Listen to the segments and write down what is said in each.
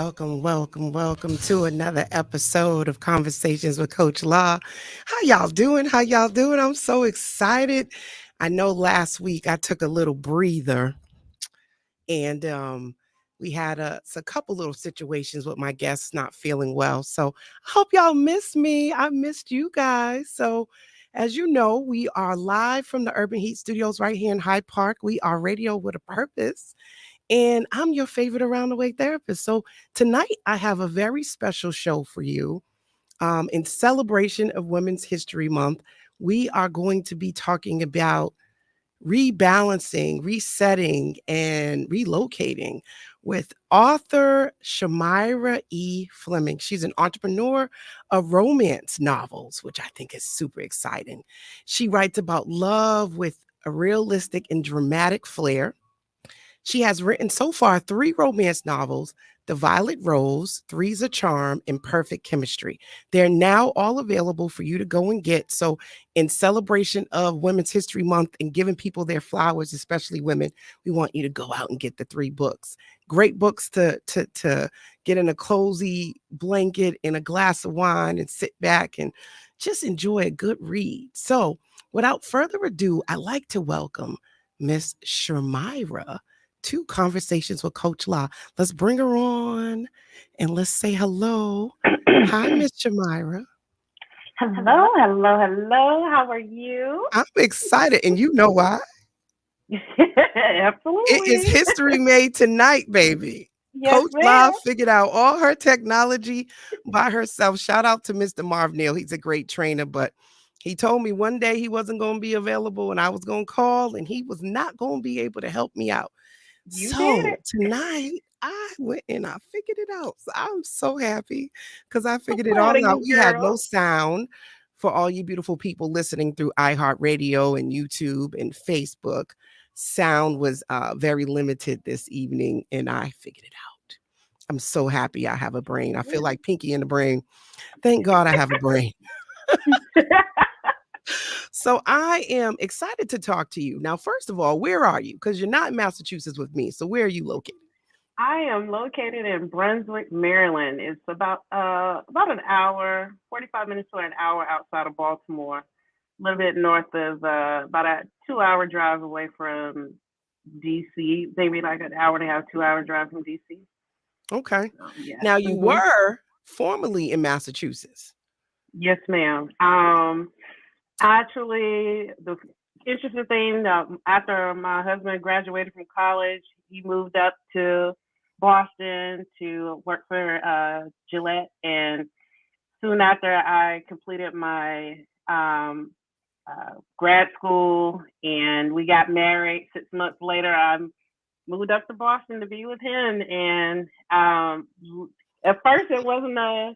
welcome to another episode of Conversations with Coach Law. How y'all doing? How y'all doing? I'm so excited. I know last week I took a little breather and we had a couple little situations with my guests not feeling well. So I hope y'all missed me. I missed you guys. So as you know, we are live from the Urban Heat Studios right here in Hyde Park. We are radio with a purpose. And I'm your favorite around the way therapist. So tonight I have a very special show for you. In celebration of Women's History Month, we are going to be talking about rebalancing, resetting, and relocating with author Charmyra E. Fleming. She's an entrepreneur of romance novels, which I think is super exciting. She writes about love with a realistic and dramatic flair. She has written so far 3 romance novels, The Violet Rose, Three's a Charm, and Perfect Chemistry. They're now all available for you to go and get. So in celebration of Women's History Month and giving people their flowers, especially women, we want you to go out and get the 3 books. Great books to get in a cozy blanket and a glass of wine and sit back and just enjoy a good read. So without further ado, I'd like to welcome Miss Charmyra to Conversations with Coach La. Let's bring her on and let's say hello. Hi, Miss Charmyra. Hello. How are you? I'm excited, and you know why? It is Absolutely. history made tonight, baby. Yes, Coach La ma'am. figured out all her technology by herself. Shout out to Mr. Marv Neal. He's a great trainer, but he told me one day he wasn't going to be available and I was going to call and he was not going to be able to help me out. You did So it. tonight I went and I figured it out. So I'm so happy because I So figured it proud all of out. you, We had no girl. sound for all you beautiful people listening through iHeartRadio and YouTube and Facebook. Sound was very limited this evening and I figured it out. I'm so happy I have a brain. I feel like Pinky in the brain. Thank God I have a brain. So I am excited to talk to you. Now, first of all, where are you? Because you're not in Massachusetts with me. So where are you located? I am located in Brunswick, Maryland. It's about an hour, 45 minutes to an hour outside of Baltimore. A little bit north of about a 2-hour drive away from DC. Maybe like an hour and a half, 2-hour drive from DC. Okay. Yeah. Now you were formerly in Massachusetts. Yes, ma'am. Actually, the interesting thing, after my husband graduated from college, he moved up to Boston to work for Gillette. And soon after I completed my grad school and we got married, 6 months later, I moved up to Boston to be with him. And at first, it wasn't a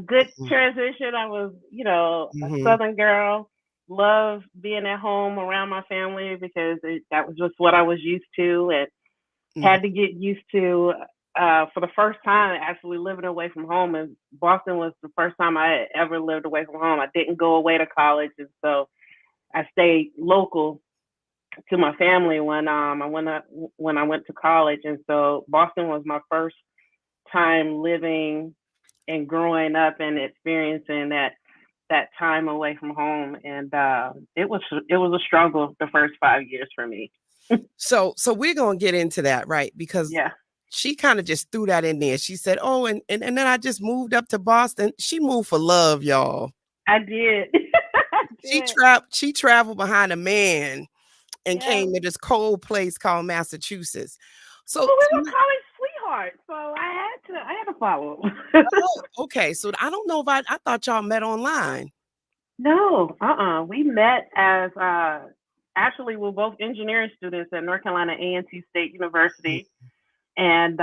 good transition. I was, a Mm-hmm. Southern girl, loved being at home around my family because that was just what I was used to, and Mm-hmm. had to get used to. For the first time, actually living away from home, and Boston was the first time I had ever lived away from home. I didn't go away to college, and so I stayed local to my family when I went to college, and so Boston was my first time living and growing up and experiencing that time away from home, and it was a struggle the first 5 years for me. So we're gonna get into that, right? Because Yeah, she kind of just threw that in there. She said, "Oh, and then I just moved up to Boston." She moved for love, y'all. I did. I did. She traveled behind a man and Yeah. came to this cold place called Massachusetts. So Well, we were college sweethearts, so I had to follow. okay, so I don't know if I thought y'all met online. No, we met as actually we're both engineering students at North Carolina A&T State University, and it's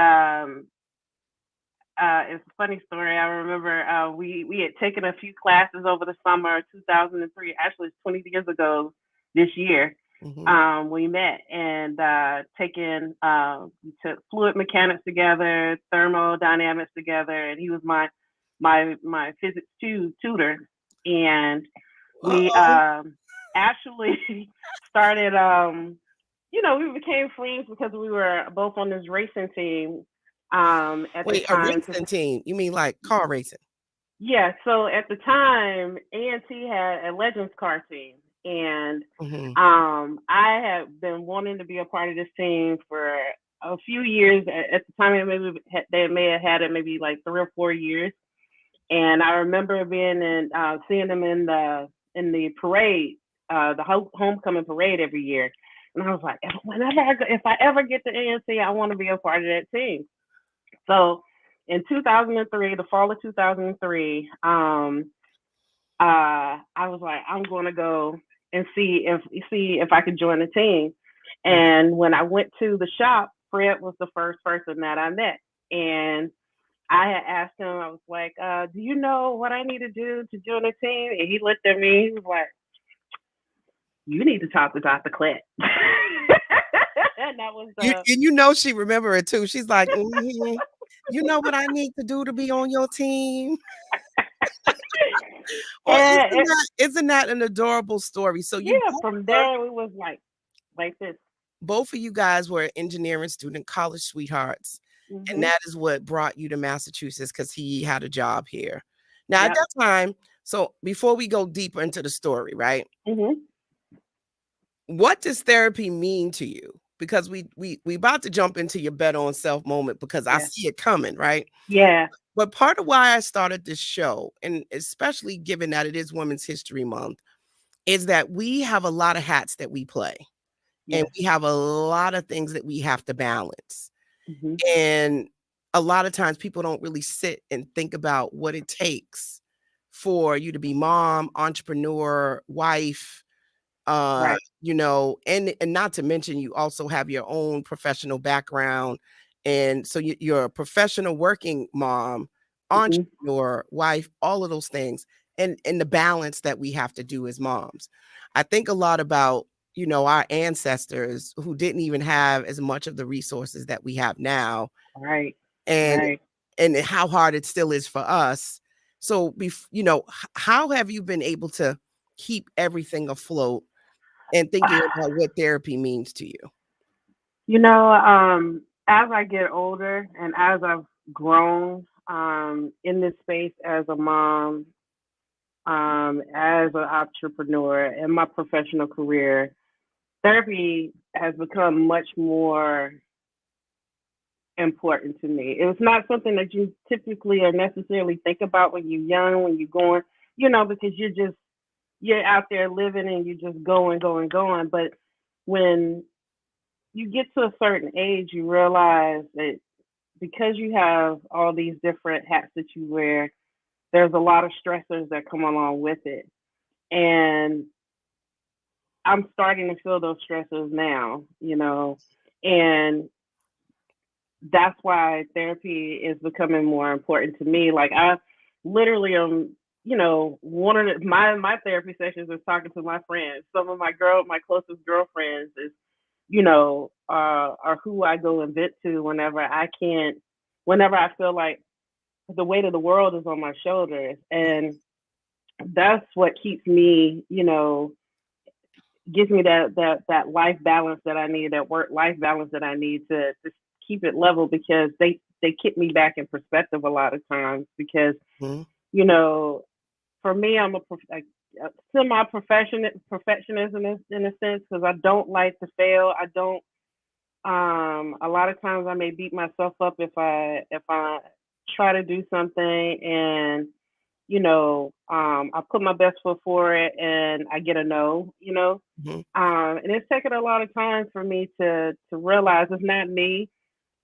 a funny story. I remember we had taken a few classes over the summer, 2003. Actually, it's 20 years ago this year. Mm-hmm. We met and taken we took fluid mechanics together, thermodynamics together, and he was my physics tutor, and we Uh-oh. actually started. We became friends because we were both on this racing team At the Wait, a time. racing team? You mean like car racing? Yeah, so at the time, A&T had a Legends car team, and Hmm. I had been wanting to be a part of this team for a few years. At the time, they may have had it maybe like 3 or 4 years, and I remember being in seeing them in the parade, the homecoming parade every year, and I was like, if I ever get to A&T, I want to be a part of that team. So in 2003, the fall of 2003, I was like, I'm going to go and see if I could join the team. And when I went to the shop, Fred was the first person that I met, and I had asked him. I was like, "Do you know what I need to do to join the team?" And he looked at me. He was like, "You need to talk to Dr. Clint." And that was You know she remember it too. She's like, you know what I need to do to be on your team? Well, and isn't that an adorable story? So you yeah. both From were there, we was like this. both of you guys were engineering student, college sweethearts, and Mhm. that is what brought you to Massachusetts because he had a job here. Now, at Yep. that time, so before we go deeper into the story, right? Mhm. What does therapy mean to you? Because we about to jump into your bet on self moment because I Yeah. see it coming, right? Yeah. But part of why I started this show, and especially given that it is Women's History Month, is that we have a lot of hats that we play. And Yes. we have a lot of things that we have to balance. Mhm. And a lot of times people don't really sit and think about what it takes for you to be mom, entrepreneur, wife, Right. and not to mention you also have your own professional background. And so you're a professional working mom, Mhm. entrepreneur, wife, all of those things, and the balance that we have to do as moms. I think a lot about, our ancestors who didn't even have as much of the resources that we have now, Right. and Right. and how hard it still is for us. So, how have you been able to keep everything afloat and thinking about what therapy means to you? As I get older and as I've grown in this space as a mom, as an entrepreneur in my professional career, therapy has become much more important to me. It's not something that you typically or necessarily think about when you're young, when you're going, because you're out there living and you're just going, going, going. But when you get to a certain age, you realize that because you have all these different hats that you wear, there's a lot of stressors that come along with it. And I'm starting to feel those stressors now, and that's why therapy is becoming more important to me. Like I literally am, one of my therapy sessions is talking to my friends. Some of my closest girlfriends is, are who I go and vent to whenever I feel like the weight of the world is on my shoulders. And that's what keeps me, gives me that life balance that I need, that work life balance that I need to keep it level, because they keep me back in perspective a lot of times. Because Mhm. you know, for me, I'm a semi perfectionist in a sense, because I don't like to fail. I don't. A lot of times I may beat myself up if I try to do something, and I put my best foot for it and I get a no. Mhm. And it's taken a lot of time for me to realize it's not me.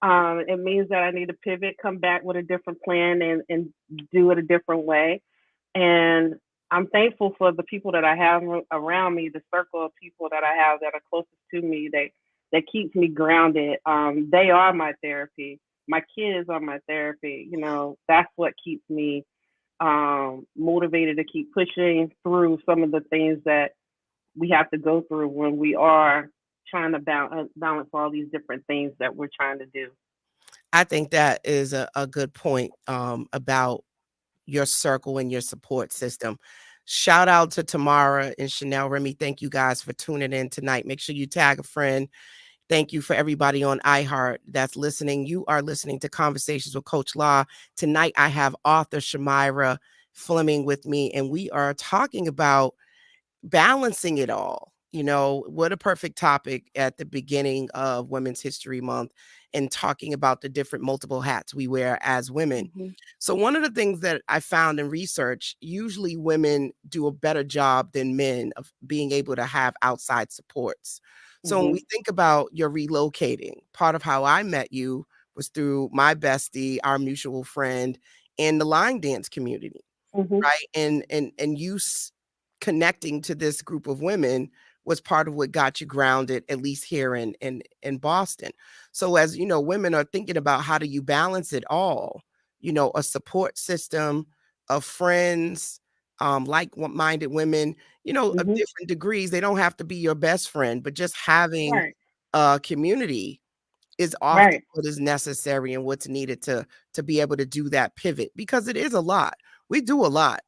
It means that I need to pivot, come back with a different plan, and do it a different way. And I'm thankful for the people that I have around me, the circle of people that I have that are closest to me, that keeps me grounded. They are my therapy. My kids are my therapy. That's what keeps me motivated to keep pushing through some of the things that we have to go through when we are trying to balance all these different things that we're trying to do. I think that is a good point about your circle and your support system. Shout out to Tamara and Chanel Remy. Thank you guys for tuning in tonight. Make sure you tag a friend. Thank you for everybody on iHeart that's listening. You are listening to Conversations with Coach Law. Tonight, I have author Charmyra Fleming with me, and we are talking about balancing it all. What a perfect topic at the beginning of Women's History Month and talking about the different multiple hats we wear as women. Mm-hmm. So, one of the things that I found in research, usually women do a better job than men of being able to have outside supports. So, when Mm-hmm. we think about your relocating, part of how I met you was through my bestie, our mutual friend, in the line dance community, Mm-hmm. right? And connecting to this group of women was part of what got you grounded, at least here in Boston. So as you know, women are thinking about how do you balance it all, a support system of friends, like-minded women, of Mm-hmm. different degrees. They don't have to be your best friend, but just having Right. a community is often Right. what is necessary and what's needed to be able to do that pivot, because it is a lot. We do a lot,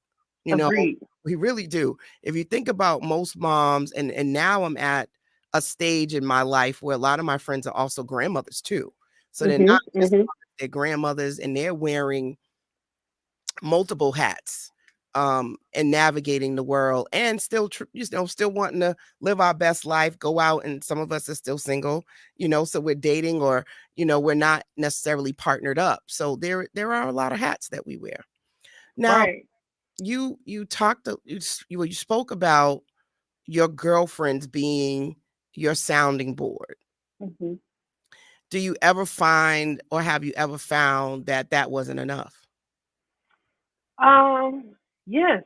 you know, Agreed. we really do. If you think about most moms, and now I'm at a stage in my life where a lot of my friends are also grandmothers too. So they're Mm-hmm. not just Mm-hmm. mothers, they're grandmothers, and they're wearing multiple hats, and navigating the world, and still still wanting to live our best life, go out, and some of us are still single, so we're dating, or we're not necessarily partnered up. So there are a lot of hats that we wear. Now, Right. you talked you spoke about your girlfriends being your sounding board. Mm-hmm. Do you ever find, or have you ever found, that that wasn't enough? Yes.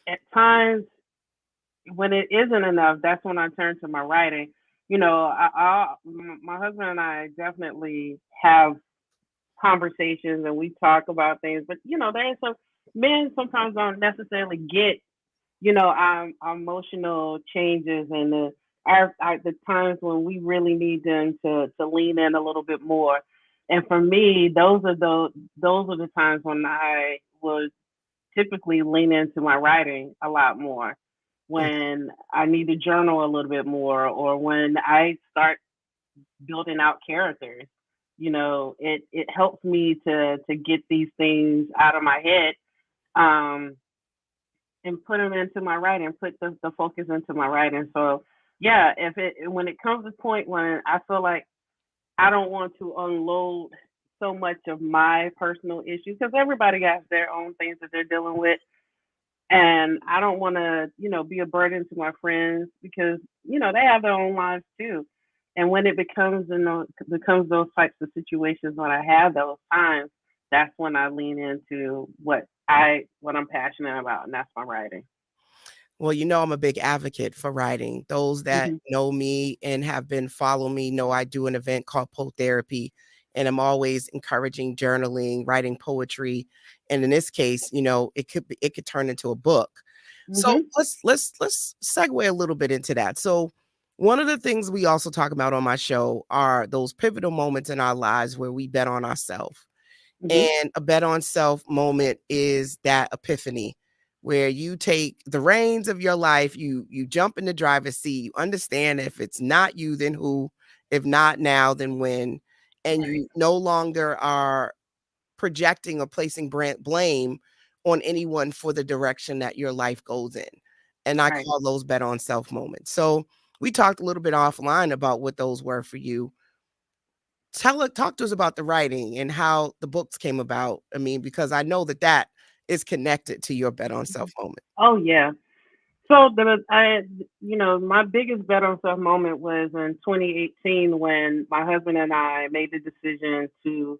At times when it isn't enough, that's when I turn to my writing. My husband and I definitely have conversations and we talk about things, but there's some men sometimes don't necessarily get our emotional changes and the times when we really need them to lean in a little bit more. And for me, those are the times when I would typically lean into my writing a lot more, Mm. when I need to journal a little bit more, or when I start building out characters. It helps me to get these things out of my head, um, and put them into my writing, put the focus into my writing. So yeah, if it when it comes to a point when I feel like I don't want to unload so much of my personal issues, because everybody has their own things that they're dealing with, and I don't want to be a burden to my friends, because they have their own lives too. And when it becomes those types of situations, when I have those times, that's when I lean into what I'm passionate about, and that's my writing. Well, I'm a big advocate for writing. Those that Hmm. know me and have been follow me know I do an event called Poe Therapy, and I'm always encouraging journaling, writing poetry, and in this case, it could turn into a book. So Hmm. let's segue a little bit into that. So one of the things we also talk about on my show are those pivotal moments in our lives where we bet on ourselves. Hmm. And a bet on self moment is that epiphany where you take the reins of your life, you jump in the driver's seat, you understand if it's not you, then who, if not now, then when, and Right. you no longer are projecting or placing blame on anyone for the direction that your life goes in. And I Right. call those bet on self moments. So we talked a little bit offline about what those were for you. Talk to us about the writing and how the books came about. I mean, because I know that that is connected to your bet on self moment. Oh yeah. So my biggest bet on self moment was in 2018, when my husband and I made the decision to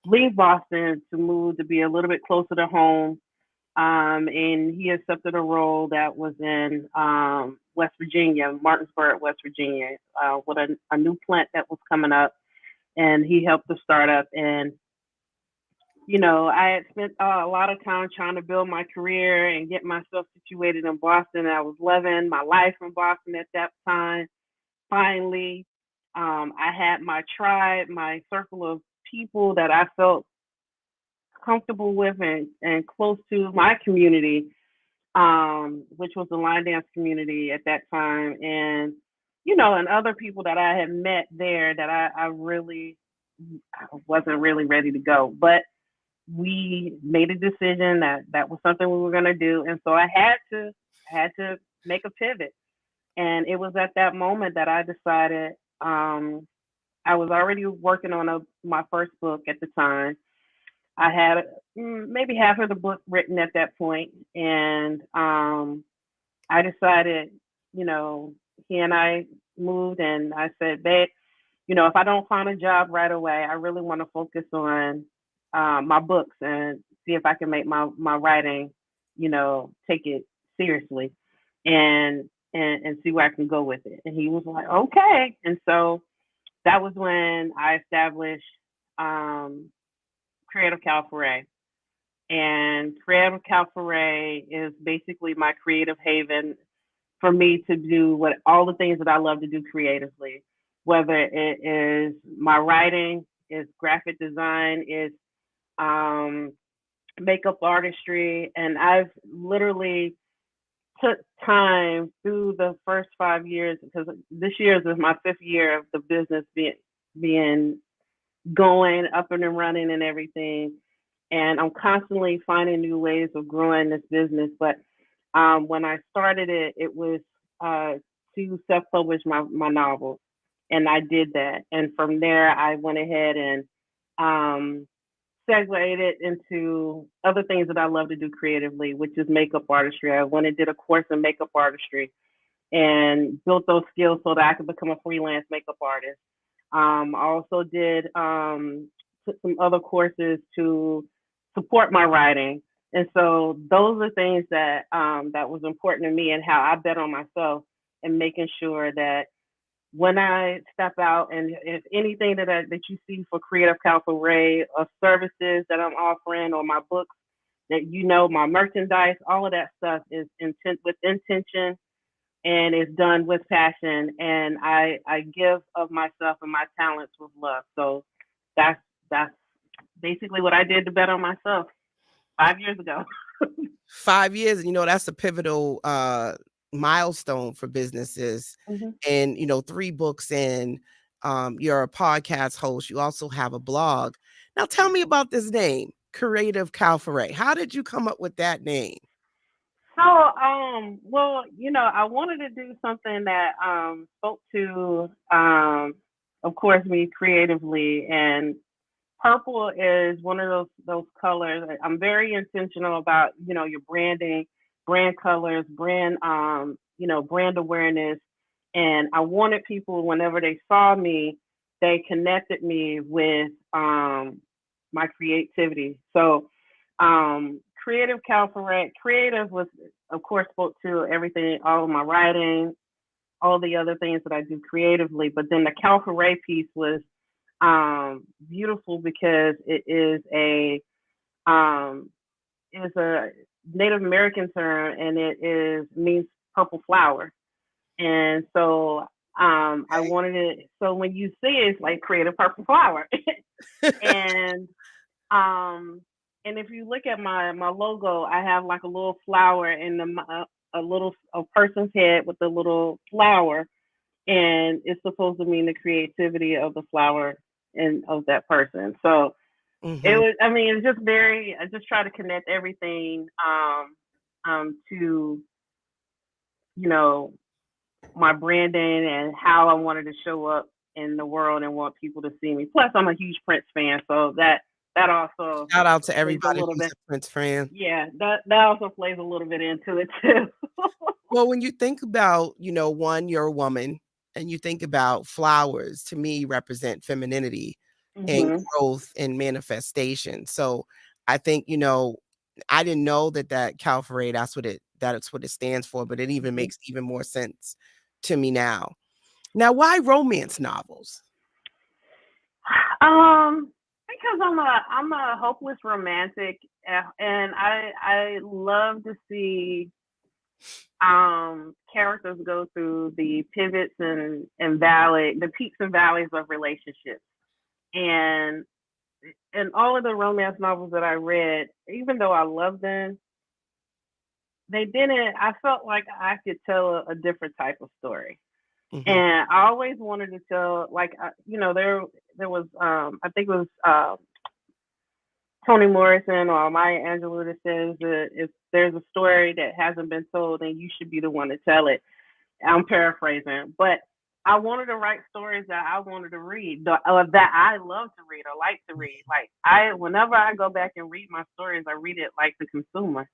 leave Boston to move to be a little bit closer to home. And he accepted a role that was in West Virginia, Martinsburg, West Virginia, with a new plant that was coming up, and he helped the startup. And I had spent a lot of time trying to build my career and get myself situated in Boston. I was loving my life in Boston at that time. Finally, I had my tribe, my circle of people that I felt comfortable with and close to, my community, which was the line dance community at that time. And and other people that I had met there that I really I wasn't really ready to go. But we made a decision that that was something we were going to do, and so I had to make a pivot. And it was at that moment that I decided. I was already working on my first book at the time. I had maybe half of the book written at that point, and I decided, you know, he and I moved, and I said, babe, if I don't find a job right away, I really want to focus on my books and see if I can make my writing, take it seriously, and and see where I can go with it. And he was like, okay. And so that was when I established um, Creative Calfuray. And Creative Calfuray is basically my creative haven for me to do what all the things that I love to do creatively, whether it is my writing, is graphic design, is um, makeup artistry, and I've literally took time through the first 5 years because this year is my fifth year of the business being going up and running and everything. And I'm constantly finding new ways of growing this business. But when I started it, it was uh, to self-publish my novels, and I did that. And from there, I went ahead and um, segued it into other things that I love to do creatively, which is makeup artistry. I went and did a course in makeup artistry and built those skills so that I could become a freelance makeup artist. I also did took some other courses to support my writing, and so those are things that that was important to me and how I bet on myself and making sure that when I step out and if anything that you see for Creative Calfuray or services that I'm offering or my books that my merchandise, all of that stuff is intent with intention and is done with passion. And I give of myself and my talents with love. So that's basically what I did to bet on myself 5 years ago. 5 years, and that's a pivotal milestone for businesses. Mm-hmm. And 3 books in, you're a podcast host, you also have a blog. Now tell me about this name, Creative Calfuray. How did you come up with that name? So, well, I wanted to do something that spoke to, of course, me creatively, and purple is one of those colors. I'm very intentional about your branding, brand colors, brand awareness, and I wanted people whenever they saw me, they connected me with my creativity. So Creative Calfuray, creative was of course spoke to everything, all of my writing, all the other things that I do creatively. But then the Calfuray piece was beautiful because um, a Native American term, and it is means purple flower. And so I wanted it. So when you see it, it's like create a purple flower, and um, and if you look at my logo, I have like a little flower in a person's head with a little flower, and it's supposed to mean the creativity of the flower and of that person. So it Mhm. was. I mean, it's just very. I just try to connect everything to you know my branding and how I wanted to show up in the world and want people to see me. Plus, I'm a huge Prince fan, so that also Shout out to plays a everybody little who's bit. a Prince fan. Yeah, that also plays a little bit into it too. Well, when you think about, one, you're a woman, and you think about flowers, to me, represent femininity and hmm growth and manifestation. So I think, I didn't know that Calfuray, that's what it stands for, but it even makes even more sense to me now. Now, why romance novels? Because I'm a hopeless romantic, and I love to see characters go through the pivots the peaks and valleys of relationships. And all of the romance novels that I read, even though I loved them, they didn't. I felt like I could tell a different type of story. Mm-hmm. And I always wanted to tell, like, there was, I think it was Toni Morrison or Maya Angelou that says that if there's a story that hasn't been told, then you should be the one to tell it. I'm paraphrasing, but I wanted to write stories that I wanted to read, or that I love to read or like to read. Like, whenever I go back and read my stories, I read it like the consumer,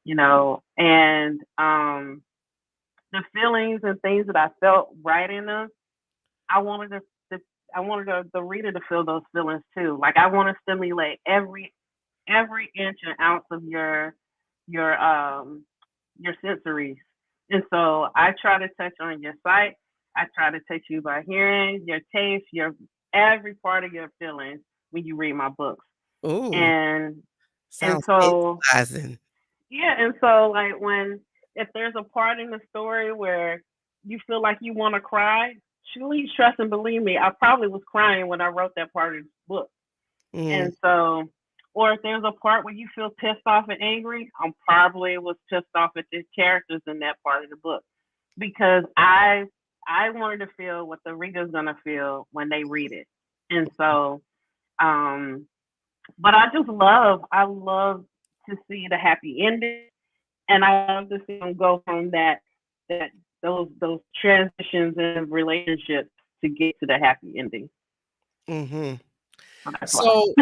and the feelings and things that I felt writing them, I wanted I wanted the reader to feel those feelings too. Like, I want to stimulate every inch and ounce of your your sensories. And so I try to touch on your sight. I try to touch you by hearing, your taste, your every part of your feelings when you read my books. Ooh, And and sounds so tantalizing. yeah, and so, like, if there's a part in the story where you feel like you want to cry, please trust and believe me, I probably was crying when I wrote that part of the book. Mm, And so, or if there's a part where you feel pissed off and angry, I'm probably was pissed off at the characters in that part of the book, because I wanted to feel what the reader's gonna feel when they read it. And so, um, but I love to see the happy ending, and I love to see them go from that those transitions in relationships to get to the happy ending. mm-hmm. So that's why. So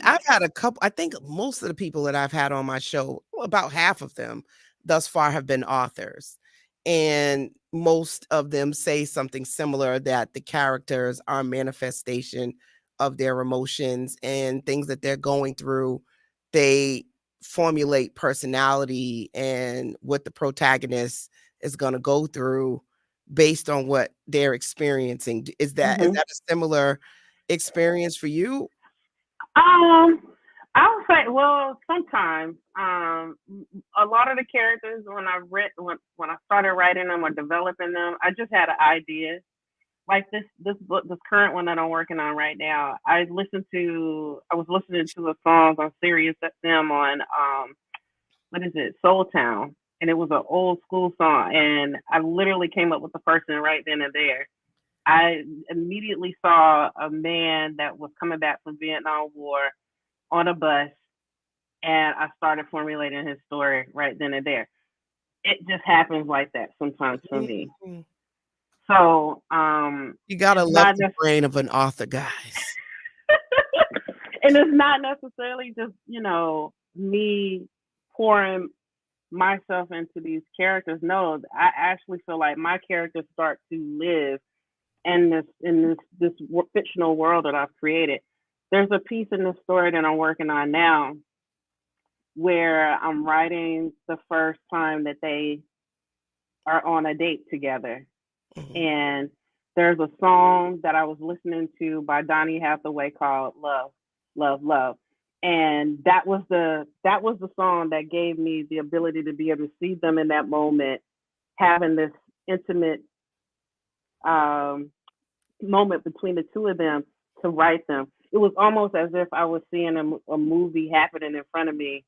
I've had a couple. I think most of the people that I've had on my show, well, about half of them thus far have been authors. And most of them say something similar, that the characters are a manifestation of their emotions and things that they're going through. They formulate personality and what the protagonist is going to go through based on what they're experiencing. Is Hmm. that a similar experience for you? Um, I would say, well, sometimes, a lot of the characters when I started writing them or developing them, I just had an idea. Like this book, this current one that I'm working on right now, I was listening to a song on Sirius XM on what is it, Soul Town, and it was an old school song, and I literally came up with the person right then and there. I immediately saw a man that was coming back from Vietnam War on a bus, and I started formulating his story right then and there. It just happens like that sometimes for me. Mhm. So You gotta it's love not the brain of an author, guys. and it's not necessarily just me pouring myself into these characters. No, I actually feel like my characters start to live in this fictional world that I've created. There's a piece in the story that I'm working on now where I'm writing the first time that they are on a date together. Mhm. And there's a song that I was listening to by Donny Hathaway called Love, Love, Love. And that was the song that gave me the ability to be able to see them in that moment, having this intimate um, moment between the two of them to write them. It was almost as if I was seeing a movie happening in front of me,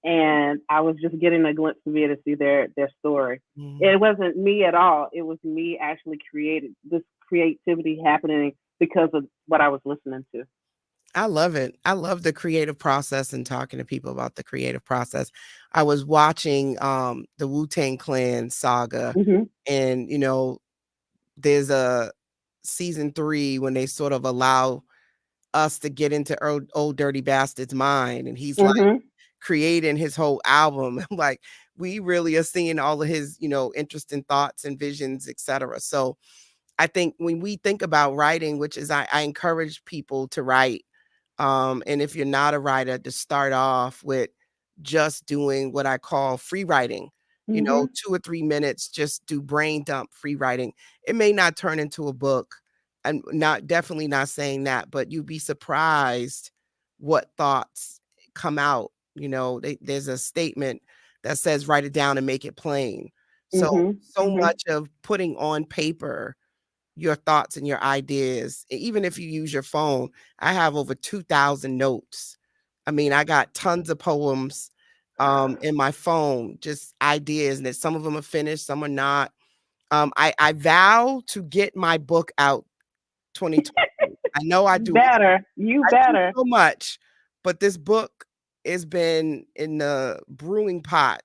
and I was just getting a glimpse to be able to see their story. Mhm. It wasn't me at all. It was me actually created this creativity happening because of what I was listening to. I love it. I love the creative process and talking to people about the creative process. I was watching the Wu-Tang Clan saga, Hmm. and there's a season 3 when they sort of allow us to get into old dirty bastard's mind, and he's like Hmm. creating his whole album. Like, we really are seeing all of his, interesting thoughts and visions, etc. So I think when we think about writing, which is I encourage people to write. And if you're not a writer, to start off with just doing what I call free writing. Hmm. 2 or 3 minutes, just do brain dump free writing. It may not turn into a book. I'm not definitely not saying that, but you'd be surprised what thoughts come out. There's a statement that says write it down and make it plain. So Hmm. so Hmm. much of putting on paper your thoughts and your ideas, even if you use your phone. I have over 2,000 notes. I mean, I got tons of poems in my phone, just ideas, and that some of them are finished, some are not. I vow to get my book out 2020. I know I do. You I do better. so much, but this book has been in the brewing pot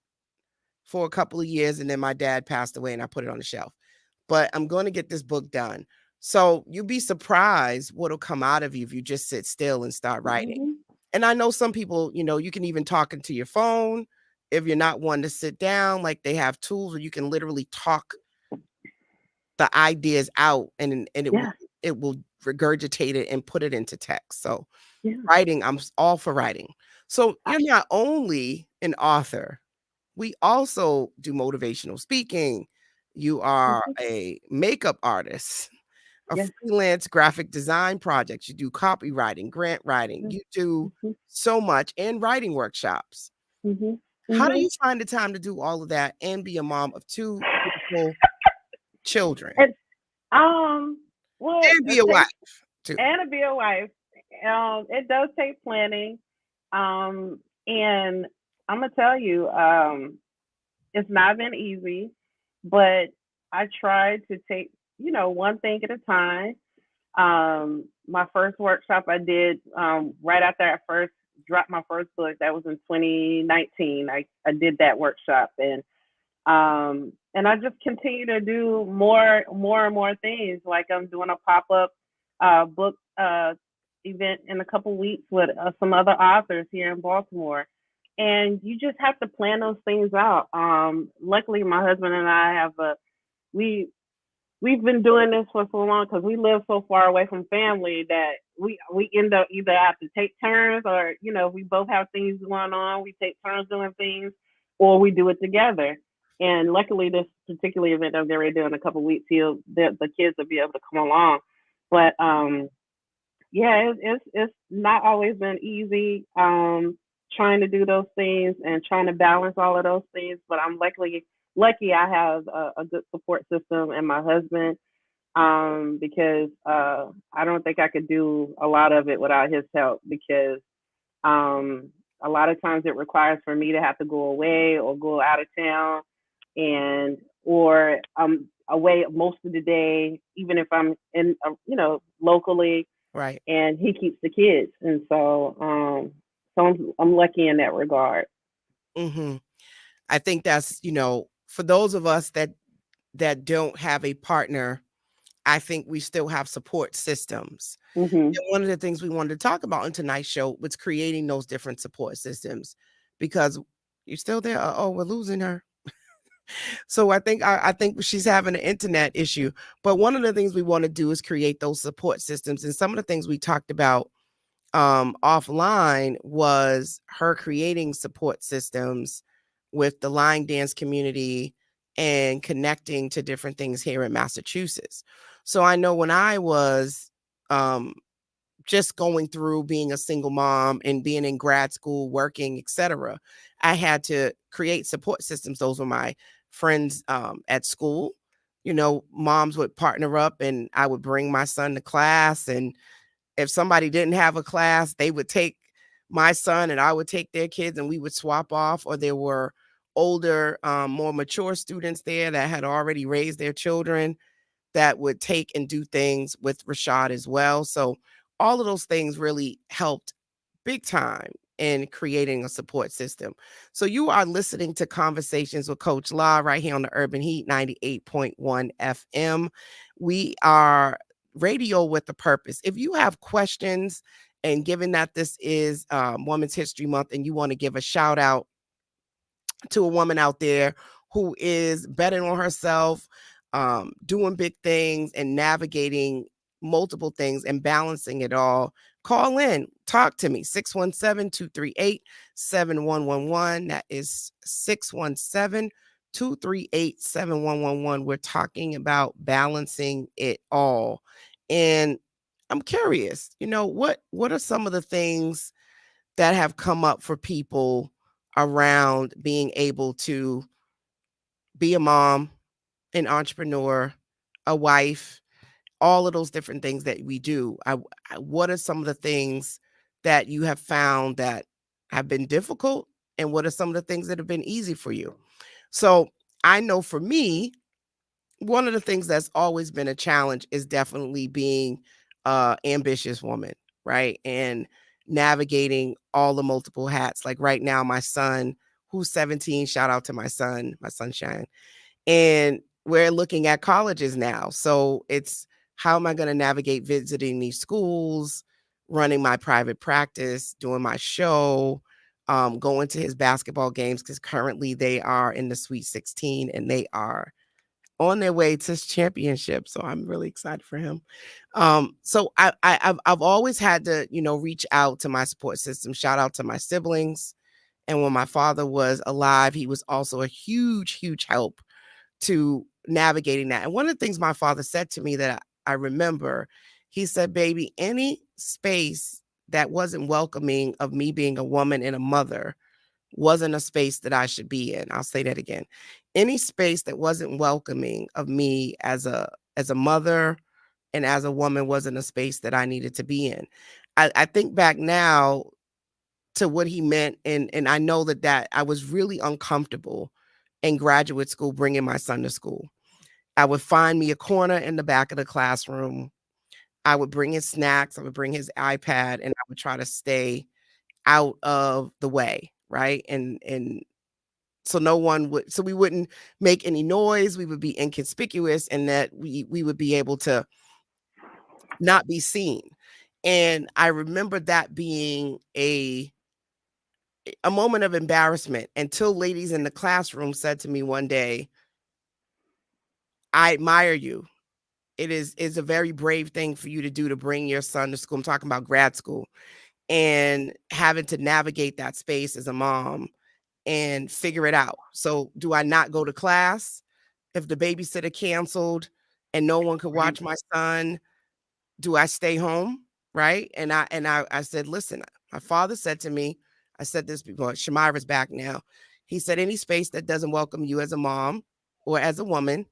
for a couple of years, and then my dad passed away and I put it on the shelf. But I'm going to get this book done. So you'll be surprised what'll come out of you if you just sit still and start writing. Mm-hmm. And I know some people, you can even talk into your phone if you're not one to sit down. Like they have tools where you can literally talk the ideas out, and Yeah. it will regurgitate it and put it into text. So Yeah. writing, I'm all for writing. So I, you're not only an author, we also do motivational speaking. You are mhm. a makeup artist, a Yes. freelance graphic design projects. You do copywriting, grant writing. You do Mm-hmm. so much, and writing workshops. Mm-hmm. How do Mm-hmm. you find the time to do all of that and be a mom of two beautiful children And well, and be it a wife takes too? and to be a wife. It does take planning. And I'm gonna tell you, it's not been easy, but I tried to take, one thing at a time. My first workshop I did right after I first dropped my first book. That was in 2019. I did that workshop, and I just continue to do more and more things. Like I'm doing a pop up book event in a couple weeks with some other authors here in Baltimore. And you just have to plan those things out. Luckily, my husband and I have we we've been doing this for so long because we live so far away from family that we end up either have to take turns, or we both have things going on. We take turns doing things, or we do it together. And luckily, this particular event I'm getting ready to do in a couple of weeks, the kids will be able to come along. But yeah, it's not always been easy trying to do those things and trying to balance all of those things. But I'm lucky I have a good support system and my husband, because I don't think I could do a lot of it without his help, because um, a lot of times it requires for me to have to go away or go out of town, and or I'm away most of the day, even if I'm in locally, Right. and he keeps the kids, and so I'm lucky in that regard. Hmm. I think that's, for those of us that don't have a partner, I think we still have support systems. Mhm. And one of the things we wanted to talk about in tonight's show was creating those different support systems, because you're still there. Oh, we're losing her. So I think she's having an internet issue. But one of the things we want to do is create those support systems. And some of the things we talked about offline was her creating support systems with the line dance community and connecting to different things here in Massachusetts. So I know when I was um, just going through being a single mom and being in grad school, working, etc., I had to create support systems. Those were my friends at school. Moms would partner up and I would bring my son to class, and if somebody didn't have a class, they would take my son and I would take their kids and we would swap off. Or there were older, more mature students there that had already raised their children that would take and do things with Rashad as well. So all of those things really helped big time in creating a support system. So you are listening to Conversations with Coach La right here on the Urban Heat 98.1 FM. We are radio with a purpose. If you have questions, and given that this is Women's History Month and you want to give a shout out to a woman out there who is betting on herself, doing big things and navigating multiple things and balancing it all, call in, talk to me, 617-238-7111. That is 617-238-7111. We're talking about balancing it all. And I'm curious, what are some of the things that have come up for people around being able to be a mom, an entrepreneur, a wife, all of those different things that we do? What are some of the things that you have found that have been difficult? And what are some of the things that have been easy for you? So I know for me, one of the things that's always been a challenge is definitely being ambitious woman, right? And navigating all the multiple hats. Like right now, my son, who's 17, shout out to my son, my sunshine. And we're looking at colleges now. So it's how am I going to navigate visiting these schools, running my private practice, doing my show, going to his basketball games because currently they are in the Sweet 16 and they are on their way to his championship. So I'm really excited for him. So I've always had to, reach out to my support system. Shout out to my siblings. And when my father was alive, he was also a huge, huge help to navigating that. And one of the things my father said to me that I remember, he said, baby, any space that wasn't welcoming of me being a woman and a mother wasn't a space that I should be in. I'll say that again. Any space that wasn't welcoming of me as a mother and as a woman wasn't a space that I needed to be in. I think back now to what he meant, and I know that I was really uncomfortable in graduate school bringing my son to school. I would find me a corner in the back of the classroom. I would bring his snacks, I would bring his iPad, and I would try to stay out of the way, right? And so no one would so we wouldn't make any noise, we would be inconspicuous, and that we would be able to not be seen. And I remember that being a moment of embarrassment until ladies in the classroom said to me one day, I admire you. It is a very brave thing for you to do to bring your son to school. I'm talking about grad school and having to navigate that space as a mom and figure it out. So, do I not go to class if the babysitter canceled and no one could Right. watch my son? Do I stay home? Right? And I said, listen, my father said to me, I said this before, Charmyra's back now. He said, any space that doesn't welcome you as a mom or as a woman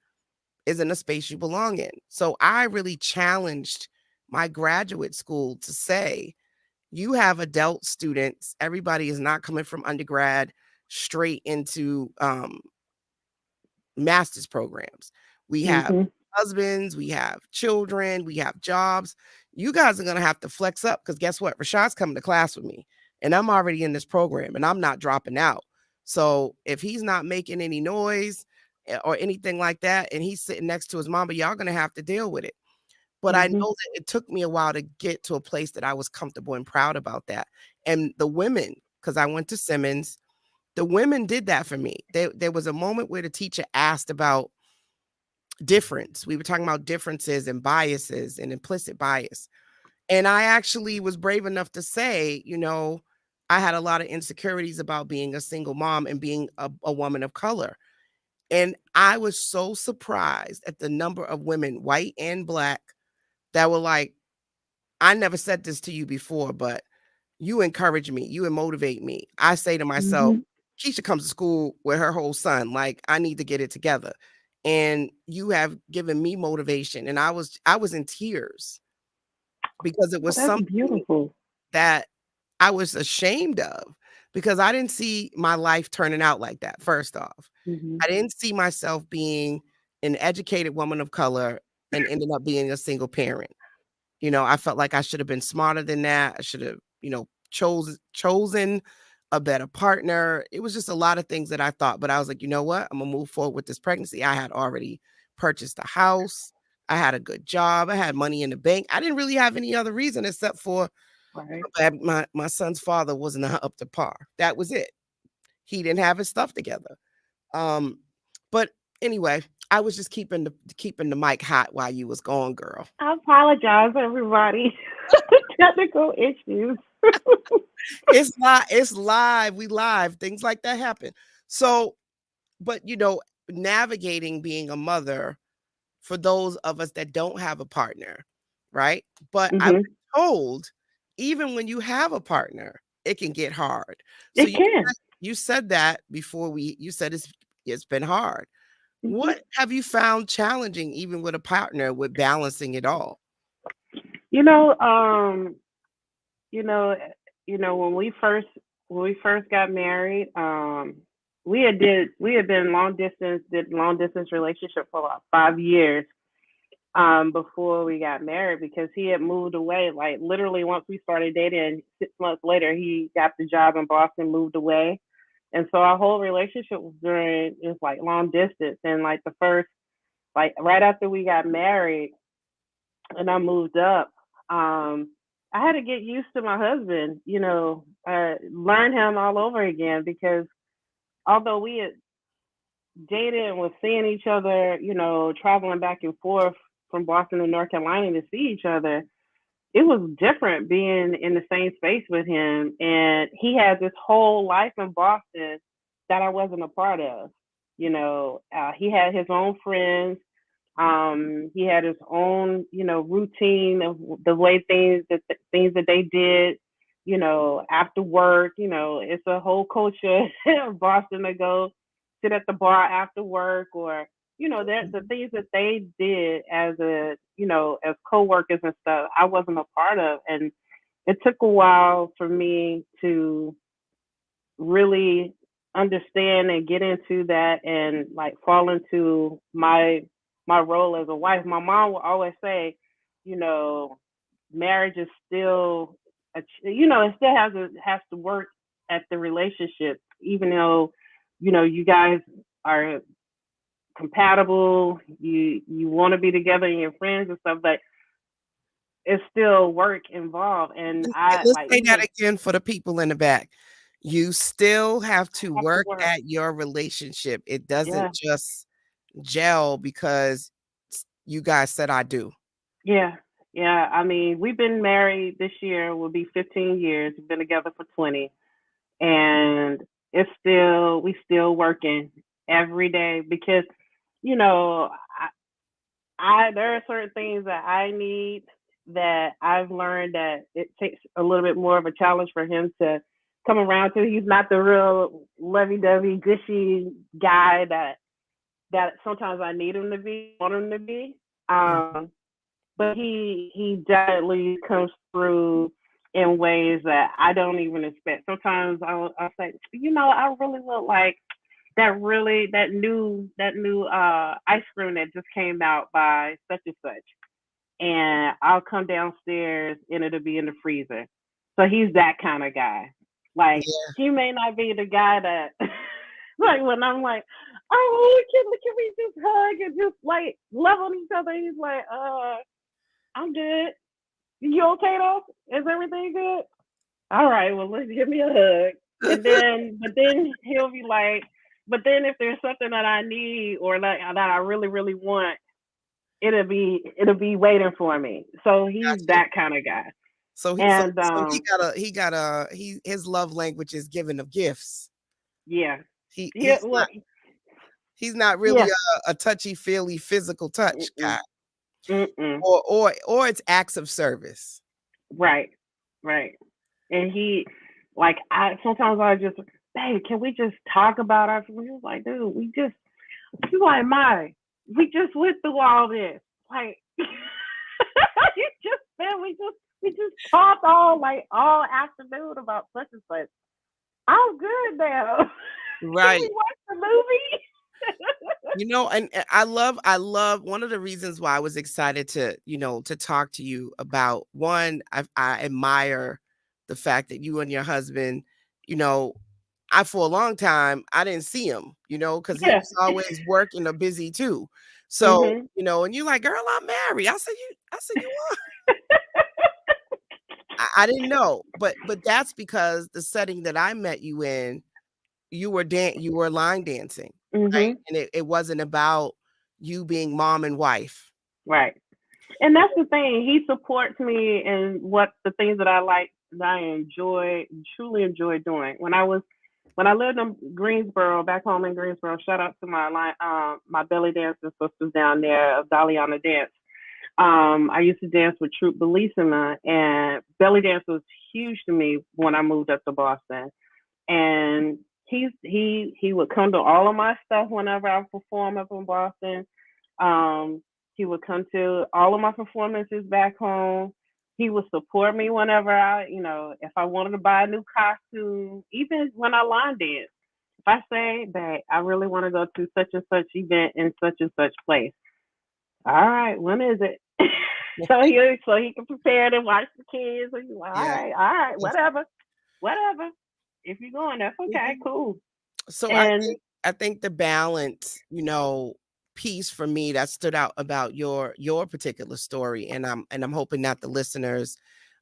isn't a space you belong in. So I really challenged my graduate school to say, you have adult students. Everybody is not coming from undergrad straight into master's programs. We have Mhm. husbands, we have children, we have jobs. You guys are going to have to flex up because guess what? Rashad's coming to class with me and I'm already in this program and I'm not dropping out. So if he's not making any noise or anything like that and he's sitting next to his mama, y'all going to have to deal with it. But I know Mhm. that it took me a while to get to a place that I was comfortable and proud about that. And the women, because I went to Simmons, the women did that for me. There was a moment where the teacher asked about difference. We were talking about differences and biases and implicit bias. And I actually was brave enough to say, I had a lot of insecurities about being a single mom and being a woman of color. And I was so surprised at the number of women, white and black, that were like, I never said this to you before, but you encourage me, you motivate me. I say to myself, Mhm. Keisha comes to school with her whole son. Like, I need to get it together. And you have given me motivation. And I was in tears because it Oh, was that's something beautiful. that I was ashamed of because I didn't see my life turning out like that. First off, Mhm. I didn't see myself being an educated woman of color and ended up being a single parent. I felt like I should have been smarter than that. I should have, chosen a better partner. It was just a lot of things that I thought, but I was like, you know what? I'm gonna move forward with this pregnancy. I had already purchased a house. I had a good job. I had money in the bank. I didn't really have any other reason except for Right. my son's father wasn't up to par. That was it. He didn't have his stuff together. Um, but anyway, I was just keeping the mic hot while you was gone, girl. I apologize, everybody. Technical issues. It's live, we live, things like that happen. So, but navigating being a mother for those of us that don't have a partner, right? But I've Mhm. been told even when you have a partner, it can get hard. So It can. you said that before you said it's been hard. Mhm. What have you found challenging even with a partner with balancing it all? You know, you know, when we first got married, we had been long distance relationship for about 5 years before we got married, because he had moved away. Like literally, once we started dating, 6 months later, he got the job in Boston, moved away, and so our whole relationship was during is like long distance. And like the first, like right after we got married, and I moved up, I had to get used to my husband. Learn him all over again, because although we had dated and was seeing each other, traveling back and forth from Boston to North Carolina to see each other, it was different being in the same space with him. And he had this whole life in Boston that I wasn't a part of. He had his own friends. He had his own, routine of the way things that they did, after work. It's a whole culture in Boston to go sit at the bar after work, or the things that they did as coworkers and stuff. I wasn't a part of, and it took a while for me to really understand and get into that, and like fall into my role as a wife. My mom will always say, you know, marriage is still it still has to work at the relationship, even though you guys are compatible, you want to be together and your friends and stuff, but it's still work involved. And And I let's like say that even again for the people in the back. You still have to have to work work. at your relationship. It Yeah. doesn't just gel because you guys said I do. Yeah. Yeah. I mean, we've been married this year, will be 15 years. We've been together for 20. And we still working every day, because, you know, there are certain things that I need, that I've learned that it takes a little bit more of a challenge for him to come around to. He's not the real lovey-dovey, gushy guy that sometimes I need him to be, want him to be. Mhm. But he definitely comes through in ways that I don't even expect. Sometimes I'll say, I really look like that new ice cream that just came out by such and such, and I'll come downstairs and it'll be in the freezer. So he's that kind of guy. Like, Yeah. he may not be the guy that like when I'm like, oh, can we just hug and just like love on each other? He's like, I'm good. You okay though? Is everything good? All right, well, let's give me a hug. But then he'll be like, but then if there's something that I need, or that I really, really want, it'll be waiting for me. So he's Gotcha. that kind of guy. So he so And so his love language is giving of gifts. yeah, He yeah, he's well, not he's not really yeah, a touchy-feely physical touch mm-mm, guy, mm-mm. or it's acts of service. Right, right. And he, like, I sometimes I just, babe, can we just talk about our? He was like, dude, he's like, we just went through all this. Like, you just man, we just talked all afternoon about such and such. I'm good now. Can we Right. watch the movie? And I love one of the reasons why I was excited to talk to you about one, I admire the fact that you and your husband, you know, I for a long time I didn't see him, because he Yeah. was always working or busy too. So, Mhm. and you like, girl, I'm married. I said, you are. I didn't know, but that's because the setting that I met you in, you were line dancing, right? Mhm. And it wasn't about you being mom and wife. Right. And that's the thing. He supports me in what the things that I like, that I truly enjoy doing. When I lived in Greensboro, back home in Greensboro, shout out to my belly dancing sisters down there of Daliana Dance. I used to dance with Troop Bellissima, and belly dance was huge to me when I moved up to Boston. And he would come to all of my stuff whenever I perform up in Boston. Um, he would come to all of my performances back home. He would support me whenever if I wanted to buy a new costume, even when I line dance. I say that I really want to go to such and such event in such and such place. All right, when is it? So he can prepare to watch the kids. And he's like, Yeah. all right, whatever. If you're going, that's okay, Mhm. cool. So And I think the balance, piece for me that stood out about your particular story, and I'm hoping that the listeners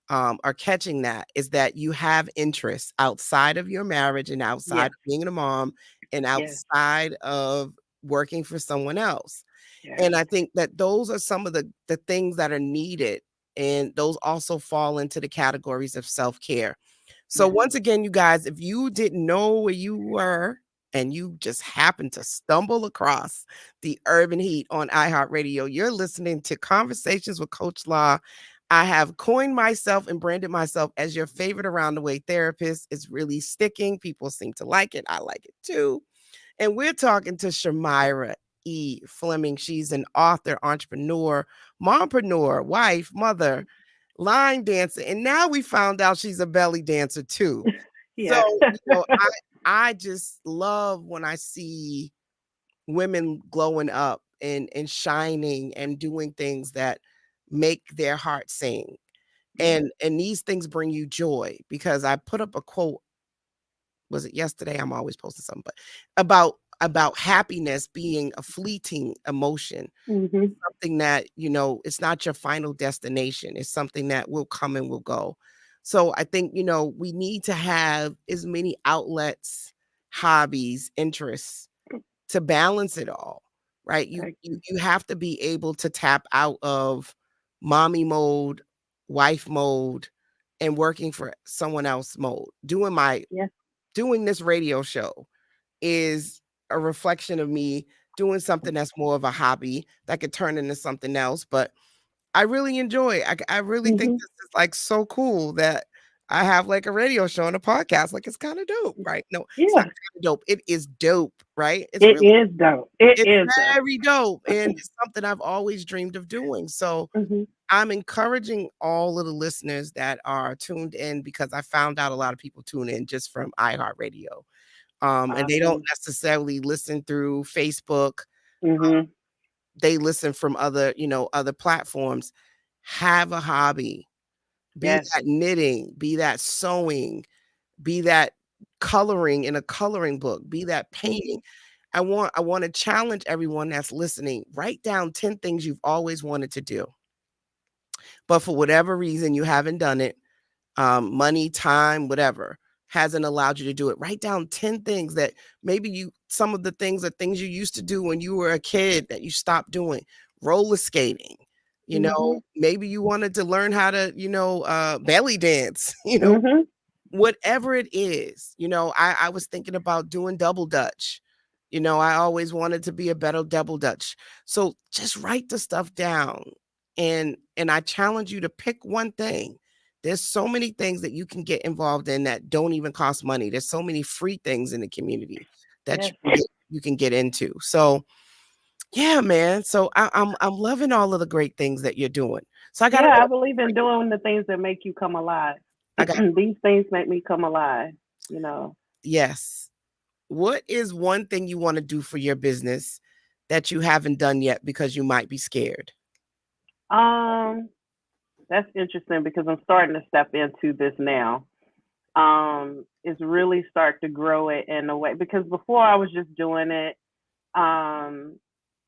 are catching that, is that you have interests outside of your marriage and outside yes, of being a mom and yes, outside of working for someone else. yes, And I think that those are some of the things that are needed. And those also fall into the categories of self-care. So yes. once again, you guys, if you didn't know where you were and you just happened to stumble across the Urban Heat on iHeartRadio, you're listening to Conversations with Coach Law. I have coined myself and branded myself as your favorite around the way therapist. It's really sticking. People seem to like it. I like it too. And we're talking to Charmyra E. Fleming. She's an author, entrepreneur, mompreneur, wife, mother, line dancer, and now we found out she's a belly dancer too. So, Yeah. I just love when I see women glowing up and shining and doing things that make their heart sing. Yes. And these things bring you joy, because I put up a quote, was it yesterday? I'm always posting something, but about happiness being a fleeting emotion, Mhm. something that, it's not your final destination. It's something that will come and will go. So I think, we need to have as many outlets, hobbies, interests to balance it all, right? You Thank you you. you have to be able to tap out of mommy mode, wife mode, and working for someone else mode. Yes. Doing this radio show is a reflection of me doing something that's more of a hobby that could turn into something else, but I really enjoy it. I really think Mhm. this is, like, so cool that I have, like, a radio show and a podcast. Like, it's kinda dope, right? No, it's not Yeah. kinda dope. It is dope, right? It is dope. It It's is dope. very dope, and it's something I've always dreamed of doing. So, Mhm. I'm encouraging all of the listeners that are tuned in, because I found out a lot of people tune in just from iHeartRadio. And they don't Awesome. necessarily listen through Facebook. Mhm. They listen from other platforms. Have a hobby. Be Yes. that knitting, be that sewing, be that coloring in a coloring book, be that painting. Mhm. I want to challenge everyone that's listening. Write down 10 things you've always wanted to do, but for whatever reason you haven't done it. Money, time, whatever hasn't allowed you to do it. Write down 10 things that maybe some of the things are things you used to do when you were a kid that you stopped doing. Roller skating, Mhm. maybe you wanted to learn how to, belly dance, Mhm. whatever it is. I was thinking about doing double dutch. I always wanted to be a better double dutch. So just write the stuff down, and I challenge you to pick one thing. There's so many things that you can get involved in that don't even cost money. There's so many free things in the community that Yes. you can get into. So yeah, man. So I'm loving all of the great things that you're doing. So I got Yeah, another I believe in doing the things that make you come alive. I got These things make me come alive, you know. yes. What is one thing you want to do for your business that you haven't done yet because you might be scared? Um, that's interesting because I'm starting to step into this now. Is really start to grow it in a way because before I was just doing it um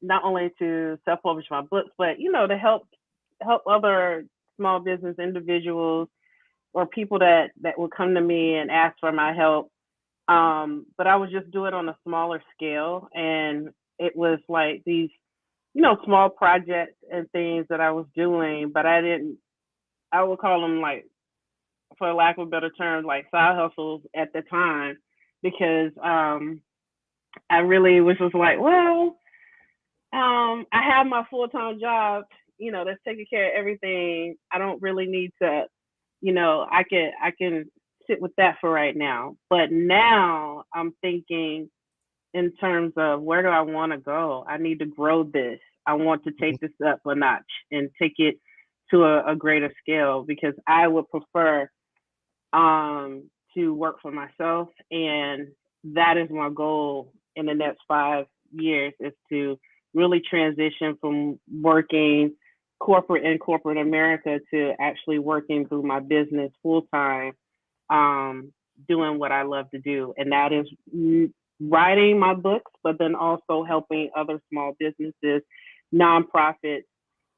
not only to self-publish my books, but to help other small business individuals or people that would come to me and ask for my help. But I would just do it on a smaller scale, and it was like these small projects and things that I was doing, but I would call them, like, for lack of a better term, like side hustles at the time, because I really was just like, well, I have my full time job, that's taking care of everything. I don't really need to, I can sit with that for right now. But now I'm thinking in terms of where do I want to go? I need to grow this. I want to Mhm. take this up a notch and take it to a greater scale because I would prefer to work for myself and that is my goal in the next 5 years, is to really transition from working in corporate America to actually working through my business full time, doing what I love to do. And that is writing my books, but then also helping other small businesses, nonprofits,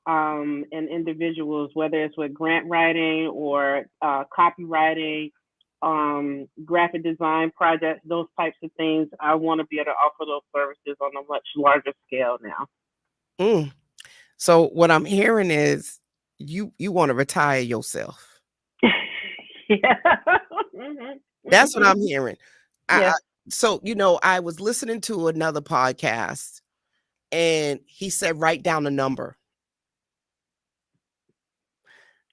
and individuals, whether it's with grant writing or copywriting, graphic design projects, those types of things. I want to be able to offer those services on a much larger scale now. Mm. So what I'm hearing is you want to retire yourself. Yeah. That's what I'm hearing. I, Yes. I so I was listening to another podcast, and he said write down a number.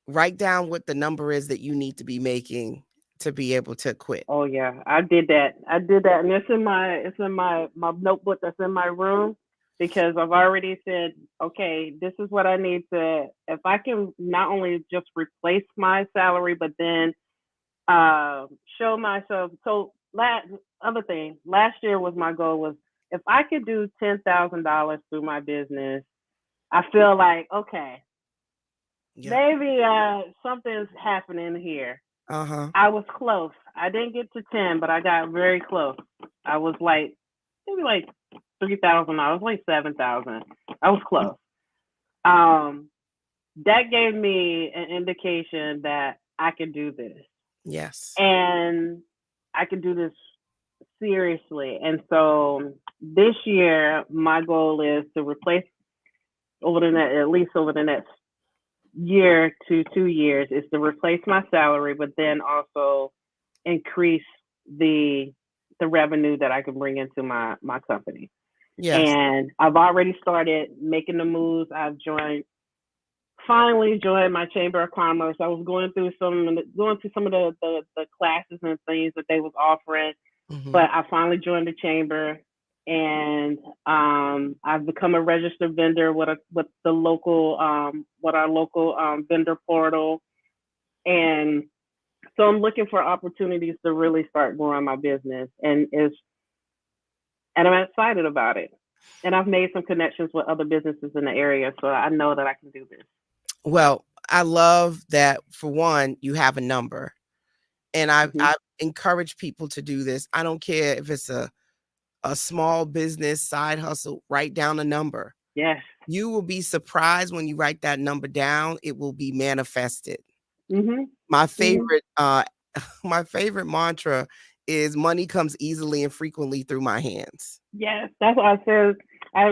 Write down what the number is that you need to be making to be able to quit. Oh yeah, I did that. And it's in my notebook that's in my room, because I've already said, okay, this is what I need to. If I can not only just replace my salary, but then show myself. So other thing, last year was my goal was, if I could do $10,000 through my business, I feel like, okay, Yeah. maybe something's happening here. Uh-huh. I was close. I didn't get to 10, but I got very close. I was like maybe like 3,000. I was like 7,000. I was close. Um, that gave me an indication that I could do this, Yes. and I could do this seriously. And so this year, my goal is to replace at least over the next year to 2 years, is to replace my salary, but then also increase the revenue that I can bring into my company. Yes. And I've already started making the moves. Finally joined my Chamber of Commerce. I was going through some of the classes and things that they was offering, Mm-hmm. but I finally joined the chamber, and I've become a registered vendor with the local with our local vendor portal, and so I'm looking for opportunities to really start growing my business, and I'm excited about it. And I've made some connections with other businesses in the area, so I know that I can do this. Well, I love that, for one, you have a number. And I've encouraged people to do this. I don't care if it's a small business side hustle, write down a number. Yes. You will be surprised when you write that number down, it will be manifested. Mm-hmm. My favorite my favorite mantra is money comes easily and frequently through my hands. Yes, that's what I said.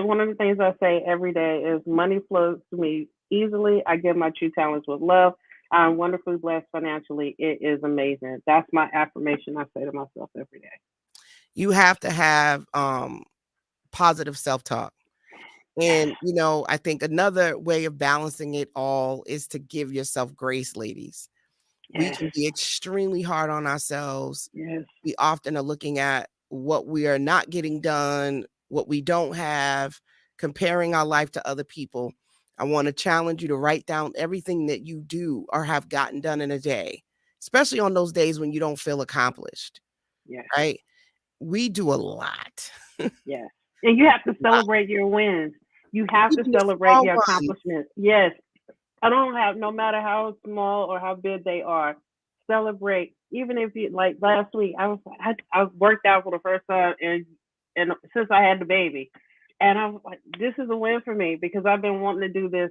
One of the things I say every day is, money flows to me easily. I give my true talents with love. I'm wonderfully blessed financially. It is amazing. That's my affirmation I say to myself every day. You have to have positive self-talk. And, I think another way of balancing it all is to give yourself grace, ladies. We Yes. can be extremely hard on ourselves. Yes. We often are looking at what we are not getting done, what we don't have, comparing our life to other people. I want to challenge you to write down everything that you do or have gotten done in a day, especially on those days when you don't feel accomplished. Yes. Right? We do a lot. Yes. And you have to celebrate your wins. You have to Even the celebrate small your ones. accomplishments. Yes. No matter how small or how big they are, celebrate. Even if you, like last week, I worked out for the first time, and since I had the baby, and I was like, this is a win for me, because I've been wanting to do this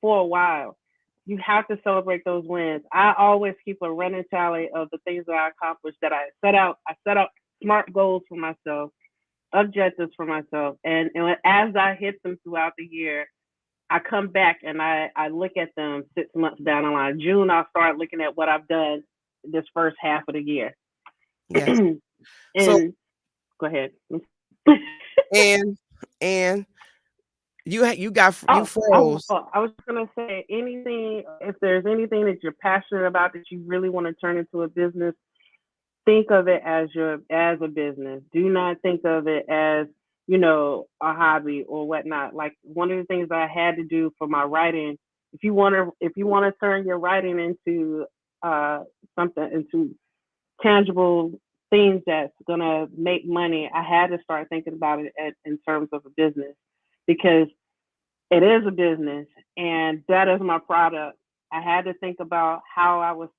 for a while. You have to celebrate those wins. I always keep a running tally of the things that I accomplished, that I set out. I set out smart goals for myself, objectives for myself, and as I hit them throughout the year, I come back and I look at them 6 months down the line. June, I'll start looking at what I've done this first half of the year. Yes. And So, go ahead. and you I froze. was gonna say, anything, if there's anything that you're passionate about that you really want to turn into a business, think of it as a business. Do not think of it as, a hobby or whatnot. Like, one of the things I had to do for my writing, if you want to turn your writing into something, into tangible things that's going to make money, I had to start thinking about it in terms of a business, because it is a business and that is my product. I had to think about how I was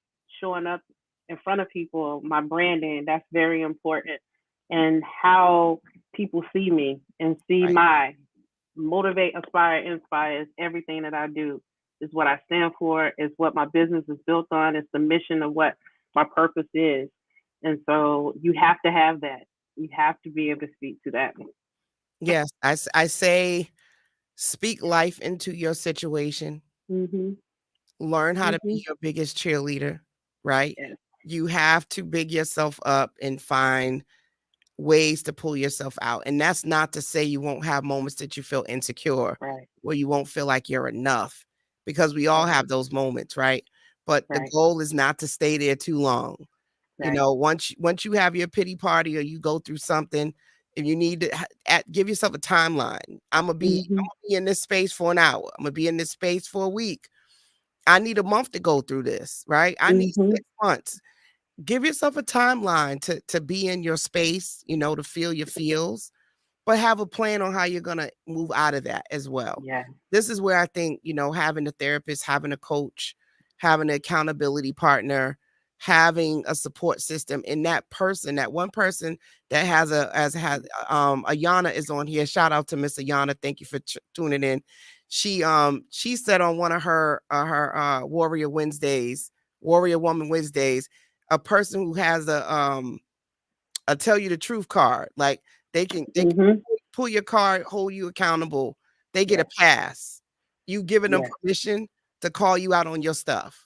showing up in front of people, my branding, that's very important, and how people see me and see Right. my motivate, aspire, inspire is everything that I do. Is what I stand for, is what my business is built on, it's the mission of what my purpose is. And so you have to have that. You have to be able to speak to that. Yes, I say speak life into your situation. Mhm. Learn how to be Mhm. your biggest cheerleader, right? Yes. You have to big yourself up and find ways to pull yourself out. And that's not to say you won't have moments that you feel insecure, Right. where you won't feel like you're enough, because we all Right. have those moments, right? But the Right. goal is not to stay there too long. You Right. know, once you have your pity party or you go through something, if you need to give yourself a timeline. I'm Mhm. gonna be in this space for an hour. I'm gonna be in this space for a week. I need a month to go through this, right? I need Mhm. 6 months. Give yourself a timeline to be in your space, you know, to feel your feels, but have a plan on how you're gonna move out of that as well. Yeah. This is where I think, you know, having a therapist, having a coach, having an accountability partner, having a support system, and that person, that one person that has Ayana is on here. Shout out to Miss Ayana. Thank you for tuning in. She said on one of her Warrior Woman Wednesdays, a person who has a tell you the truth card. Like they can Mhm. pull your card, hold you accountable. They get a Yes. pass. You giving them Yes. permission to call you out on your stuff.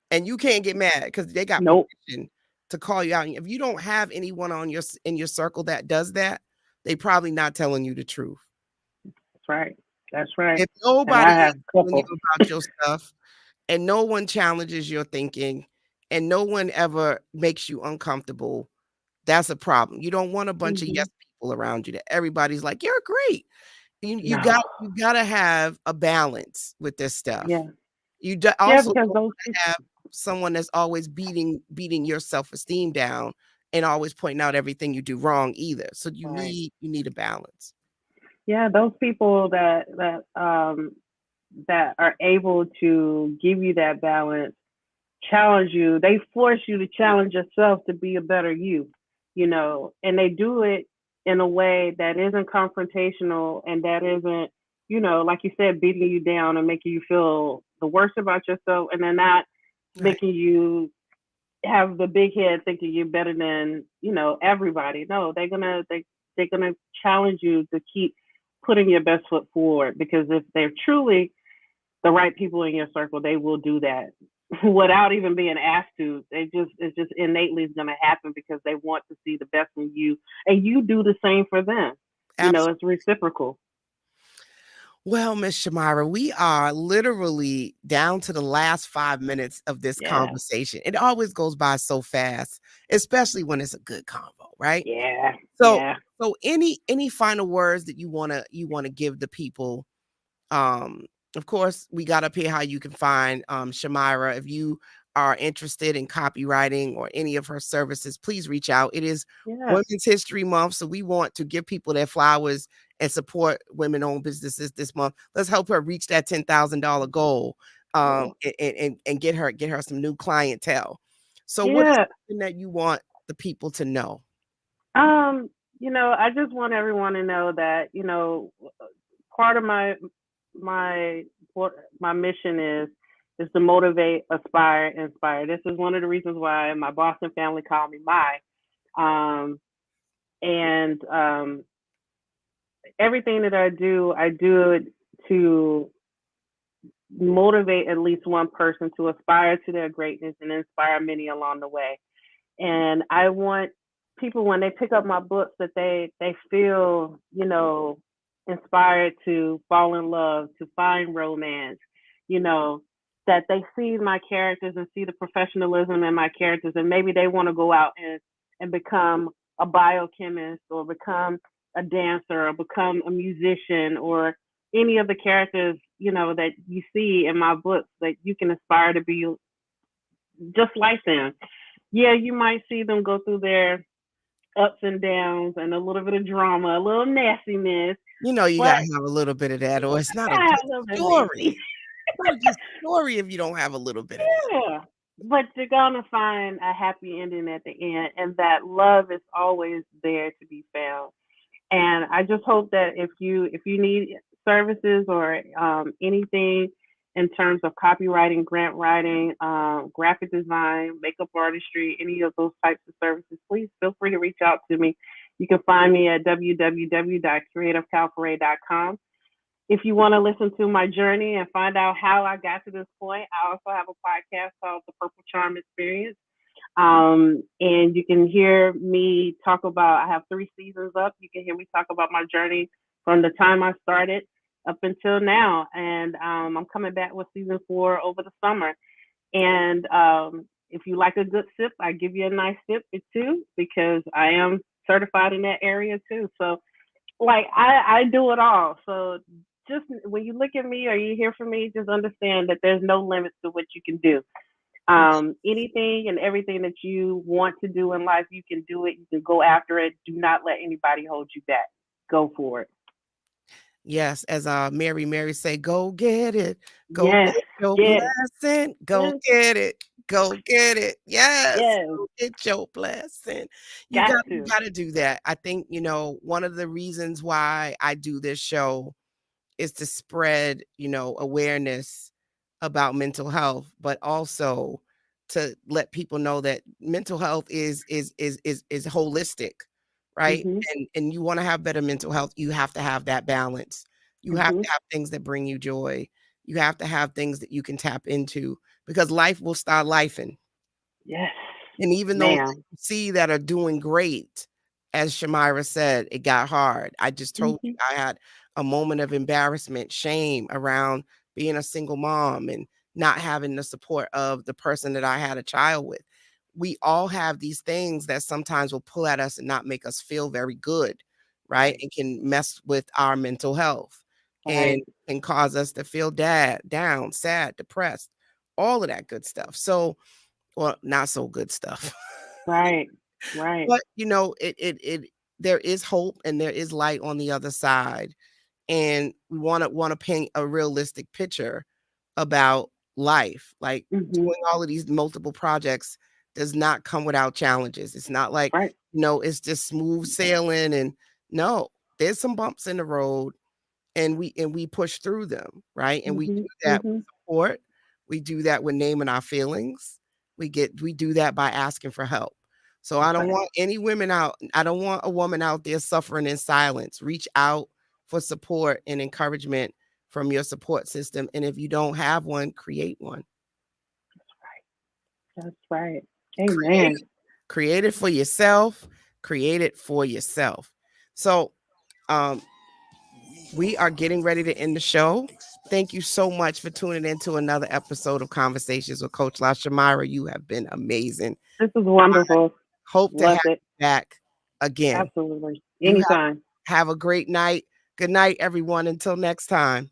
And you can't get mad because they got Nope. permission to call you out. If you don't have anyone on in your circle that does that, they probably not telling you the truth. That's right. That's right. If And nobody I is have a telling you couple. about your stuff and no one challenges your thinking and no one ever makes you uncomfortable, that's a problem. You don't want a bunch of yes Mhm. people around you that everybody's like, "You're great." No. You gotta have a balance with this stuff. Yeah. Yeah, Also because don't those wanna have someone that's always beating your self-esteem down and always pointing out everything you do wrong either. So right. you need a balance. Yeah, those people that are able to give you that balance, challenge you. They force you to challenge yourself to be a better you, and they do it in a way that isn't confrontational and that isn't, like you said, beating you down and making you feel the worst about yourself, and they're not Right. making you have the big head thinking you're better than, everybody. No, they're gonna challenge you to keep putting your best foot forward, because if they're truly the right people in your circle, they will do that without even being asked to. It's just innately going to happen because they want to see the best in you, and you do the same for them. Absolutely. It's reciprocal. Well, Miss Charmyra, we are literally down to the last 5 minutes of this Yeah, conversation. It always goes by so fast, especially when it's a good convo, right? yeah, So, yeah, any final words that you wanna give the people. Um, of course, we got up here how you can find Charmyra. If you are interested in copywriting or any of her services, please reach out. It is yeah, Women's History Month, so we want to give people their flowers and support women-owned businesses this month. Let's help her reach that $10,000 goal, cool. and get her some new clientele. So, what is Yeah. something that you want the people to know? Um, I just want everyone to know that, part of my what my mission is to motivate, aspire, inspire. This is one of the reasons why my Boston family called me my. Um, and everything that I do it to motivate at least one person to aspire to their greatness and inspire many along the way. And I want people, when they pick up my books, that they feel, inspired to fall in love, to find romance, you know, that they see my characters and see the professionalism in my characters, and maybe they want to go out and become a biochemist or become a dancer or become a musician or any of the characters, that you see in my books, that you can aspire to be just like them. Yeah, you might see them go through their ups and downs and a little bit of drama, a little nastiness. You know, you But gotta have a little bit of that, or it's not a I have good a little bit story. nasty. It's not a good story if you don't have a little bit of that. Yeah. But you're gonna find a happy ending at the end, and that love is always there to be found. And I just hope that if you need services or anything in terms of copywriting, grant writing, graphic design, makeup artistry, any of those types of services, please feel free to reach out to me. You can find me at www.creativecalfuray.com. If you want to listen to my journey and find out how I got to this point, I also have a podcast called The Purple Charm Experience. And you can hear me talk about, I have 3 seasons up. You can hear me talk about my journey from the time I started up until now. And I'm coming back with season 4 over the summer. And if you like a good sip, I give you a nice sip too, because I am certified in that area too. So, like, I do it all. So, just when you look at me or you hear from me, just understand that there's no limits to what you can do. Anything and everything that you want to do in life, you can do it. You can go after it. Do not let anybody hold you back. Go for it. Yes, as Mary say, go get it. Go Yes, get your yes, blessing. Go yes, get it. Go get it. Yes. yes. Go get your blessing. You Got got you to. got to do that. I think, one of the reasons why I do this show is to spread, awareness about mental health, but also to let people know that mental health is holistic, right? Mhm. And you want to have better mental health, you have to have that balance. You have Mhm. to have things that bring you joy. You have to have things that you can tap into because life will start lifing. Yes, And even those that ma'am. you see that are doing great, as Charmyra said, it got hard. I just told you Mhm. I had a moment of embarrassment, shame around being a single mom and not having the support of the person that I had a child with. We all have these things that sometimes will pull at us and not make us feel very good, right? Right. And can mess with our mental health and Right. can cause us to feel down, sad, depressed, all of that good stuff. So, well, not so good stuff. Right. Right. But, it there is hope and there is light on the other side, and we wanna paint a realistic picture about life. Like, Mhm. doing all of these multiple projects does not come without challenges. It's not like, Right. it's just smooth sailing and no, there's some bumps in the road and we push through them, right? And we do Mhm. that with Mhm. support. We do that with naming our feelings. We do that by asking for help. So I That's don't right. want any women out. I don't want a woman out there suffering in silence. Reach out for support and encouragement from your support system. And if you don't have one, create one. That's right. Create Amen. it. Create it for yourself. Create it for yourself. So um we are getting ready to end the show. Thank you so much for tuning in to another episode of Conversations with Coach La. Charmyra, you have been amazing. This is wonderful. Hope to have Love it. you back again. Absolutely. You Anytime. have a great night. Good night, everyone. Until next time.